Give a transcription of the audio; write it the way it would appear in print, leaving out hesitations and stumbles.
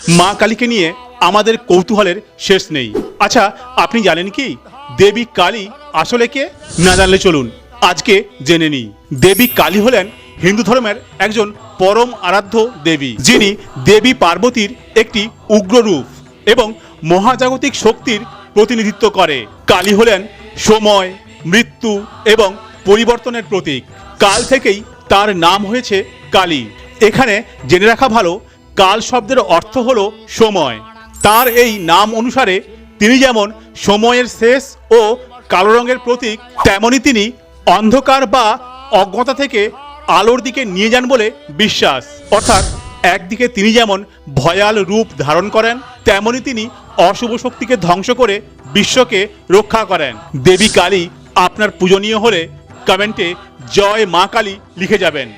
মা কালীকে নিয়ে আমাদের কৌতূহলের শেষ নেই। আচ্ছা, আপনি জানেন কি দেবী কালী আসলে কে? না জানলে চলুন আজকে জেনে নিই। দেবী কালী হলেন হিন্দু ধর্মের একজন পরম আরাধ্য দেবী, যিনি দেবী পার্বতীর একটি উগ্র রূপ এবং মহাজাগতিক শক্তির প্রতিনিধিত্ব করে। কালী হলেন সময়, মৃত্যু এবং পরিবর্তনের প্রতীক। কাল থেকেই তার নাম হয়েছে কালী। এখানে জেনে রাখা ভালো, কাল শব্দের অর্থ হলো সময়। তার এই নাম অনুসারে তিনি যেমন সময়ের শেষ ও কালো রঙের প্রতীক, তেমনি তিনি অন্ধকার বা অজ্ঞতা থেকে আলোর দিকে নিয়ে যান বলে বিশ্বাস। অর্থাৎ একদিকে তিনি যেমন ভয়াল রূপ ধারণ করেন, তেমনি তিনি অশুভ শক্তিকে ধ্বংস করে বিশ্বকে রক্ষা করেন। দেবী কালী আপনার পূজনীয় হলে কমেন্টে জয় মা কালী লিখে যাবেন।